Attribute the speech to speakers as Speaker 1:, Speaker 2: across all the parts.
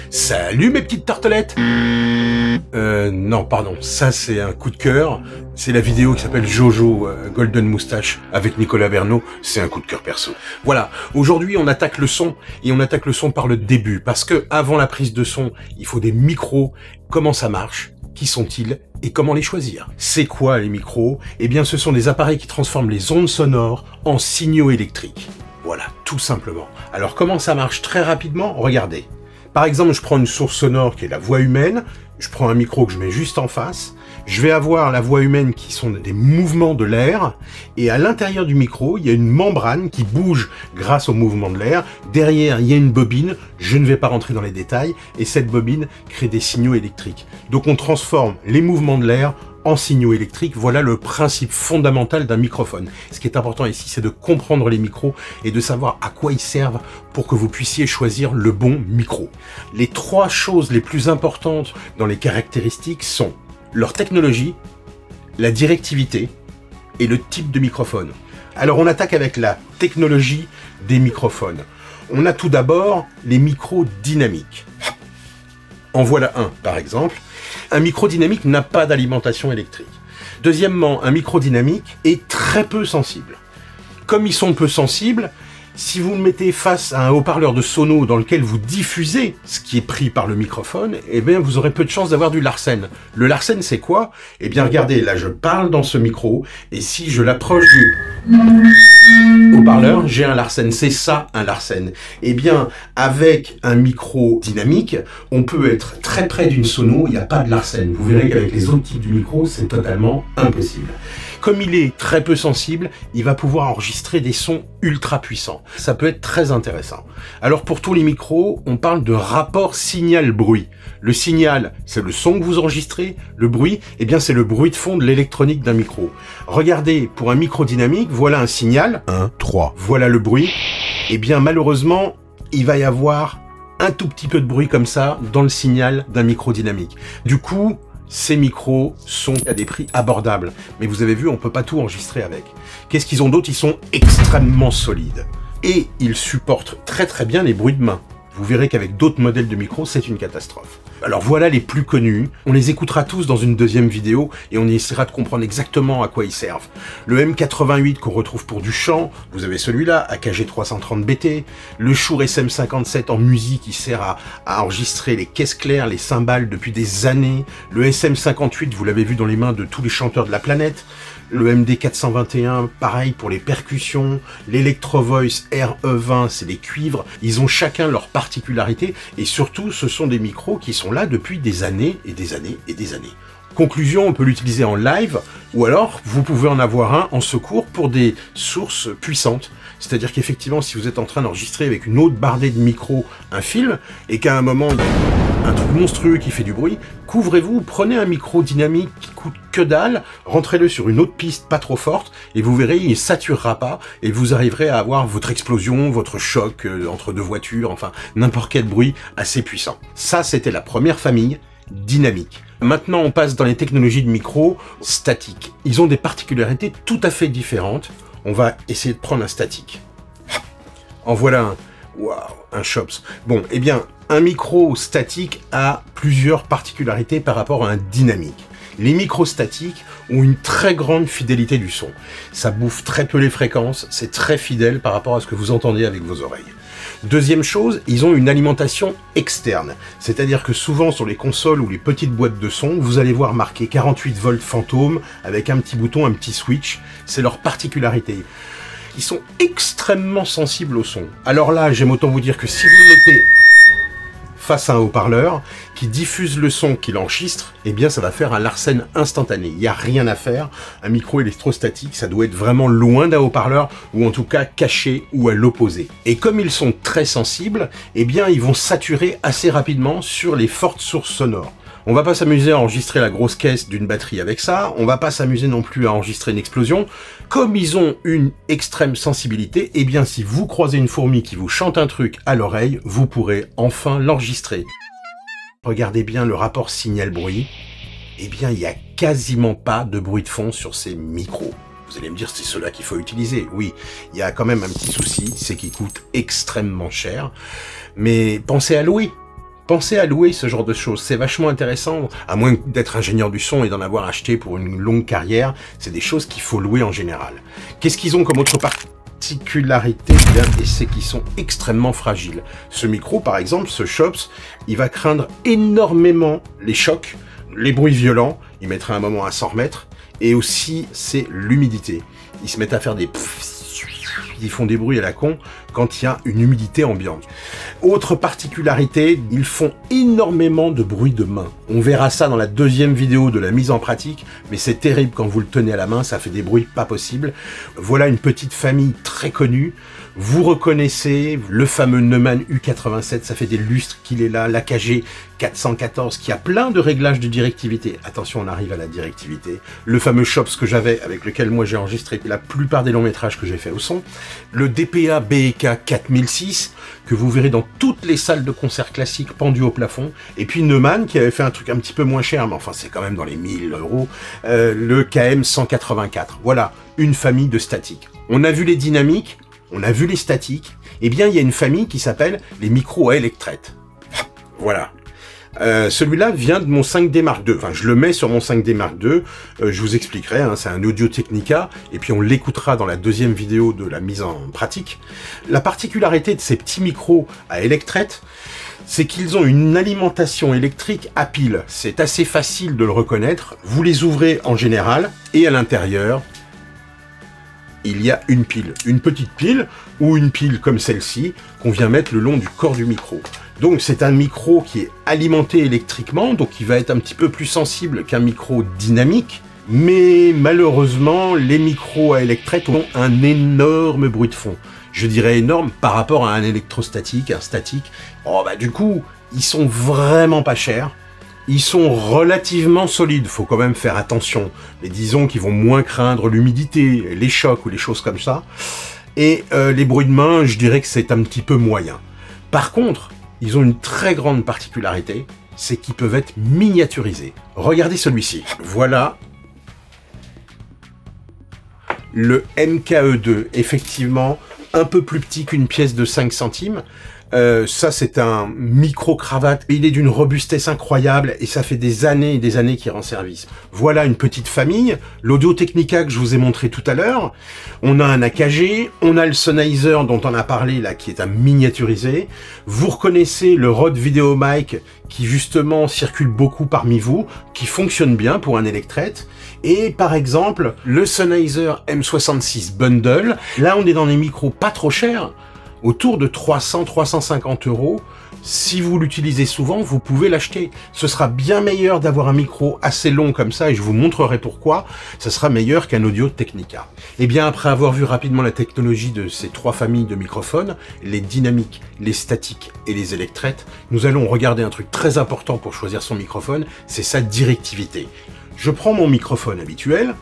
Speaker 1: Salut mes petites tartelettes. Non, pardon, ça c'est un coup de cœur. C'est la vidéo qui s'appelle Jojo Golden Moustache avec Nicolas Verneau. C'est un coup de cœur perso. Voilà, aujourd'hui on attaque le son, et on attaque le son par le début. Parce que avant la prise de son, il faut des micros. Comment ça marche? Qui sont-ils? Et comment les choisir? C'est quoi les micros? Eh bien ce sont des appareils qui transforment les ondes sonores en signaux électriques. Voilà, tout simplement. Alors comment ça marche? Très rapidement, regardez. Par exemple, je prends une source sonore qui est la voix humaine, je prends un micro que je mets juste en face, je vais avoir la voix humaine qui sont des mouvements de l'air, et à l'intérieur du micro, il y a une membrane qui bouge grâce au mouvement de l'air. Derrière, il y a une bobine, je ne vais pas rentrer dans les détails, et cette bobine crée des signaux électriques. Donc on transforme les mouvements de l'air en signaux électriques. Voilà le principe fondamental d'un microphone. Ce qui est important ici, c'est de comprendre les micros et de savoir à quoi ils servent pour que vous puissiez choisir le bon micro. Les trois choses les plus importantes dans les caractéristiques sont leur technologie, la directivité et le type de microphone. Alors on attaque avec la technologie des microphones. On a tout d'abord les micros dynamiques. En voilà un, par exemple. Un micro dynamique n'a pas d'alimentation électrique. Deuxièmement, un micro dynamique est très peu sensible. Comme ils sont peu sensibles, si vous le mettez face à un haut-parleur de sono dans lequel vous diffusez ce qui est pris par le microphone, eh bien vous aurez peu de chances d'avoir du Larsen. Le Larsen, c'est quoi? Eh bien regardez, là je parle dans ce micro, et si je l'approche du haut-parleur, j'ai un Larsen. C'est ça un Larsen. Eh bien, avec un micro dynamique, on peut être très près d'une sono, il n'y a pas de Larsen. Vous verrez qu'avec les autres types de micros, c'est totalement impossible. Comme il est très peu sensible, il va pouvoir enregistrer des sons ultra puissants. Ça peut être très intéressant. Alors pour tous les micros, on parle de rapport signal-bruit. Le signal, c'est le son que vous enregistrez. Le bruit, eh bien c'est le bruit de fond de l'électronique d'un micro. Regardez, pour un micro dynamique, voilà un signal. 1, 3. Voilà le bruit. Eh bien malheureusement, il va y avoir un tout petit peu de bruit comme ça dans le signal d'un micro dynamique. Du coup, ces micros sont à des prix abordables. Mais vous avez vu, on peut pas tout enregistrer avec. Qu'est-ce qu'ils ont d'autre? Ils sont extrêmement solides. Et ils supportent très très bien les bruits de main. Vous verrez qu'avec d'autres modèles de micros, c'est une catastrophe. Alors voilà les plus connus. On les écoutera tous dans une deuxième vidéo et on essaiera de comprendre exactement à quoi ils servent. Le M88 qu'on retrouve pour du chant, vous avez celui-là, AKG 330BT. Le Shure SM57 en musique qui sert à enregistrer les caisses claires, les cymbales depuis des années. Le SM58, vous l'avez vu dans les mains de tous les chanteurs de la planète. Le MD421, pareil pour les percussions. L'Electro Voice RE20, c'est des cuivres. Ils ont chacun leur particularité et surtout, ce sont des micros qui sont là depuis des années et des années et des années. Conclusion, on peut l'utiliser en live ou alors vous pouvez en avoir un en secours pour des sources puissantes. C'est-à-dire qu'effectivement, si vous êtes en train d'enregistrer avec une autre bardée de micro un film et qu'à un moment, il y a un truc monstrueux qui fait du bruit, couvrez-vous, prenez un micro dynamique qui coûte que dalle, rentrez-le sur une autre piste pas trop forte et vous verrez, il ne saturera pas et vous arriverez à avoir votre explosion, votre choc entre deux voitures, enfin n'importe quel bruit assez puissant. Ça, c'était la première famille dynamique. Maintenant, on passe dans les technologies de micro statiques. Ils ont des particularités tout à fait différentes. On va essayer de prendre un statique. En voilà un. Waouh, un Chops. Bon, eh bien, un micro statique a plusieurs particularités par rapport à un dynamique. Les micros statiques ont une très grande fidélité du son. Ça bouffe très peu les fréquences, c'est très fidèle par rapport à ce que vous entendez avec vos oreilles. Deuxième chose, ils ont une alimentation externe. C'est-à-dire que souvent sur les consoles ou les petites boîtes de son, vous allez voir marqué 48 volts fantôme avec un petit bouton, un petit switch. C'est leur particularité. Ils sont extrêmement sensibles au son. Alors là, j'aime autant vous dire que si vous le mettez face à un haut-parleur qui diffuse le son qu'il enregistre, eh bien ça va faire un Larsen instantané. Il n'y a rien à faire. Un micro électrostatique, ça doit être vraiment loin d'un haut-parleur ou en tout cas caché ou à l'opposé. Et comme ils sont très sensibles, eh bien ils vont saturer assez rapidement sur les fortes sources sonores. On va pas s'amuser à enregistrer la grosse caisse d'une batterie avec ça, on va pas s'amuser non plus à enregistrer une explosion. Comme ils ont une extrême sensibilité, eh bien si vous croisez une fourmi qui vous chante un truc à l'oreille, vous pourrez enfin l'enregistrer. Regardez bien le rapport signal-bruit, eh bien il n'y a quasiment pas de bruit de fond sur ces micros. Vous allez me dire, c'est cela qu'il faut utiliser. Oui, il y a quand même un petit souci, c'est qu'il coûte extrêmement cher. Mais pensez à louer. Pensez à louer ce genre de choses, c'est vachement intéressant, à moins d'être ingénieur du son et d'en avoir acheté pour une longue carrière, c'est des choses qu'il faut louer en général. Qu'est-ce qu'ils ont comme autre particularité? Et c'est qu'ils sont extrêmement fragiles. Ce micro, par exemple, ce Shops, il va craindre énormément les chocs, les bruits violents, il mettra un moment à s'en remettre, et aussi, c'est l'humidité. Ils se mettent à faire des... Ils font des bruits à la con quand il y a une humidité ambiante. Autre particularité, ils font énormément de bruit de main. On verra ça dans la deuxième vidéo de la mise en pratique, mais c'est terrible quand vous le tenez à la main, ça fait des bruits pas possibles. Voilà une petite famille très connue. Vous reconnaissez le fameux Neumann U87, ça fait des lustres qu'il est là, l'AKG 414 qui a plein de réglages de directivité. Attention, on arrive à la directivité. Le fameux Shops que j'avais, avec lequel moi j'ai enregistré la plupart des longs métrages que j'ai fait au son. Le DPA BEK 4006, que vous verrez dans toutes les salles de concert classiques pendues au plafond. Et puis Neumann, qui avait fait un truc un petit peu moins cher, mais enfin c'est quand même dans les 1000 €, le KM 184. Voilà, une famille de statiques. On a vu les dynamiques, on a vu les statiques, eh bien il y a une famille qui s'appelle les micros à électrette. Voilà. Celui-là vient de mon 5D Mark II, enfin je le mets sur mon 5D Mark II, je vous expliquerai, hein, c'est un Audio Technica, et puis on l'écoutera dans la deuxième vidéo de la mise en pratique. La particularité de ces petits micros à électrette, c'est qu'ils ont une alimentation électrique à pile. C'est assez facile de le reconnaître, vous les ouvrez en général, et à l'intérieur, il y a une pile, une petite pile, ou une pile comme celle-ci, qu'on vient mettre le long du corps du micro. Donc c'est un micro qui est alimenté électriquement, donc il va être un petit peu plus sensible qu'un micro dynamique, mais malheureusement, les micros à électrette ont un énorme bruit de fond. Je dirais énorme par rapport à un électrostatique, un statique. Oh bah du coup, ils sont vraiment pas chers. Ils sont relativement solides, faut quand même faire attention. Mais disons qu'ils vont moins craindre l'humidité, les chocs ou les choses comme ça. Et les bruits de main, je dirais que c'est un petit peu moyen. Par contre, ils ont une très grande particularité, c'est qu'ils peuvent être miniaturisés. Regardez celui-ci. Voilà le MKE2, effectivement un peu plus petit qu'une pièce de 5 centimes. Ça, c'est un micro-cravate. Il est d'une robustesse incroyable et ça fait des années et des années qu'il rend service. Voilà une petite famille. L'Audio Technica que je vous ai montré tout à l'heure. On a un AKG, on a le Sennheiser dont on a parlé là, qui est un miniaturisé. Vous reconnaissez le Rode VideoMic qui justement circule beaucoup parmi vous, qui fonctionne bien pour un électrette. Et par exemple, le Sennheiser M66 Bundle. Là, on est dans des micros pas trop chers, autour de 300-350 €. Si vous l'utilisez souvent, vous pouvez l'acheter. Ce sera bien meilleur d'avoir un micro assez long comme ça, et je vous montrerai pourquoi. Ce sera meilleur qu'un Audio Technica. Et bien, après avoir vu rapidement la technologie de ces trois familles de microphones, les dynamiques, les statiques et les électrettes, nous allons regarder un truc très important pour choisir son microphone, c'est sa directivité. Je prends mon microphone habituel,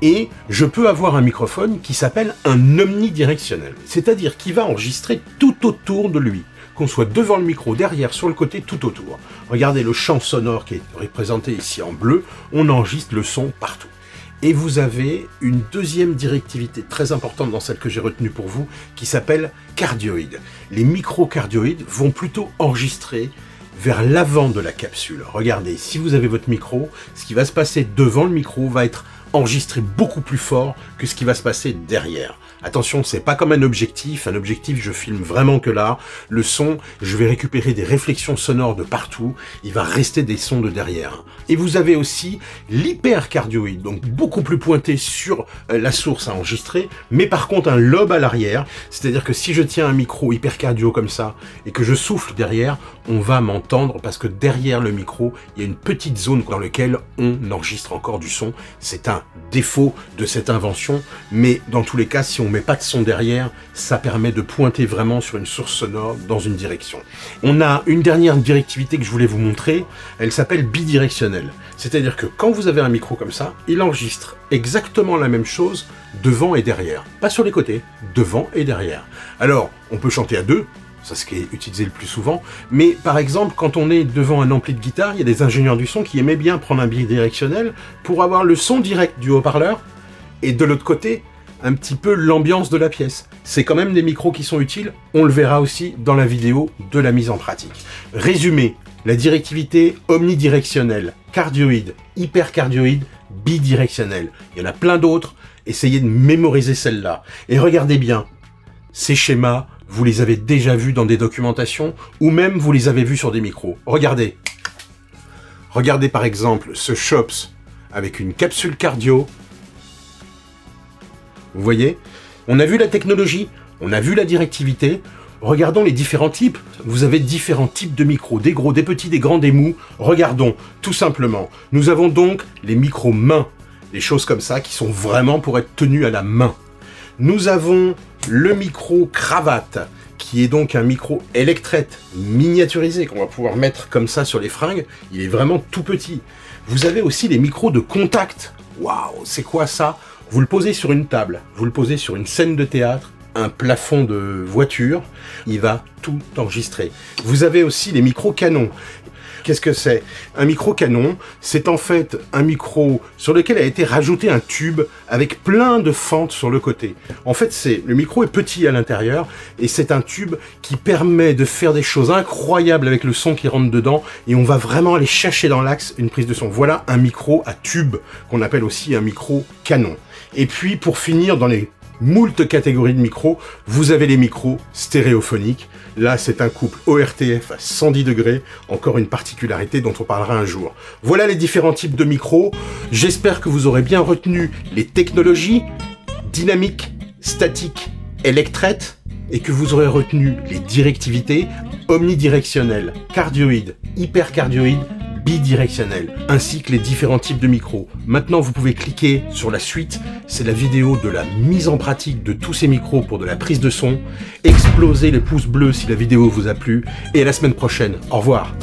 Speaker 1: et je peux avoir un microphone qui s'appelle un omnidirectionnel, c'est-à-dire qui va enregistrer tout autour de lui, qu'on soit devant le micro, derrière, sur le côté, tout autour. Regardez le champ sonore qui est représenté ici en bleu, on enregistre le son partout. Et vous avez une deuxième directivité très importante dans celle que j'ai retenue pour vous, qui s'appelle cardioïde. Les micro-cardioïdes vont plutôt enregistrer vers l'avant de la capsule. Regardez, si vous avez votre micro, ce qui va se passer devant le micro va être enregistré beaucoup plus fort que ce qui va se passer derrière. Attention, c'est pas comme un objectif je filme vraiment que là, le son, je vais récupérer des réflexions sonores de partout, il va rester des sons de derrière. Et vous avez aussi l'hypercardioïde, donc beaucoup plus pointé sur la source à enregistrer, mais par contre un lobe à l'arrière, c'est-à-dire que si je tiens un micro hypercardio comme ça, et que je souffle derrière, on va m'entendre, parce que derrière le micro, il y a une petite zone dans laquelle on enregistre encore du son. C'est un défaut de cette invention, mais dans tous les cas, si on met pas de son derrière, ça permet de pointer vraiment sur une source sonore dans une direction. On a une dernière directivité que je voulais vous montrer, elle s'appelle bidirectionnelle. C'est-à-dire que quand vous avez un micro comme ça, il enregistre exactement la même chose devant et derrière. Pas sur les côtés, devant et derrière. Alors, on peut chanter à deux, c'est ce qui est utilisé le plus souvent, mais par exemple, quand on est devant un ampli de guitare, il y a des ingénieurs du son qui aimaient bien prendre un bidirectionnel pour avoir le son direct du haut-parleur et de l'autre côté, un petit peu l'ambiance de la pièce. C'est quand même des micros qui sont utiles, on le verra aussi dans la vidéo de la mise en pratique. Résumé, la directivité omnidirectionnelle, cardioïde, hypercardioïde, bidirectionnelle. Il y en a plein d'autres, essayez de mémoriser celle-là. Et regardez bien, ces schémas, vous les avez déjà vus dans des documentations, ou même vous les avez vus sur des micros. Regardez. Regardez par exemple ce Schoeps avec une capsule cardio. Vous voyez? On a vu la technologie, on a vu la directivité. Regardons les différents types. Vous avez différents types de micros, des gros, des petits, des grands, des mous. Regardons, tout simplement. Nous avons donc les micros mains, des choses comme ça qui sont vraiment pour être tenues à la main. Nous avons le micro cravate, qui est donc un micro électrette miniaturisé qu'on va pouvoir mettre comme ça sur les fringues. Il est vraiment tout petit. Vous avez aussi les micros de contact. Waouh, c'est quoi ça? Vous le posez sur une table, vous le posez sur une scène de théâtre, un plafond de voiture, il va tout enregistrer. Vous avez aussi les micros canons. Qu'est-ce que c'est? Un micro canon, c'est en fait un micro sur lequel a été rajouté un tube avec plein de fentes sur le côté. En fait, le micro est petit à l'intérieur et c'est un tube qui permet de faire des choses incroyables avec le son qui rentre dedans et on va vraiment aller chercher dans l'axe une prise de son. Voilà un micro à tube qu'on appelle aussi un micro canon. Et puis pour finir, dans les moult catégories de micros, vous avez les micros stéréophoniques. Là, c'est un couple ORTF à 110 degrés, encore une particularité dont on parlera un jour. Voilà les différents types de micros. J'espère que vous aurez bien retenu les technologies dynamiques, statiques, électrètes, et que vous aurez retenu les directivités omnidirectionnelles, cardioïdes, hypercardioïdes, bidirectionnelles, ainsi que les différents types de micros. Maintenant, vous pouvez cliquer sur la suite. C'est la vidéo de la mise en pratique de tous ces micros pour de la prise de son. Explosez les pouces bleus si la vidéo vous a plu. Et à la semaine prochaine. Au revoir.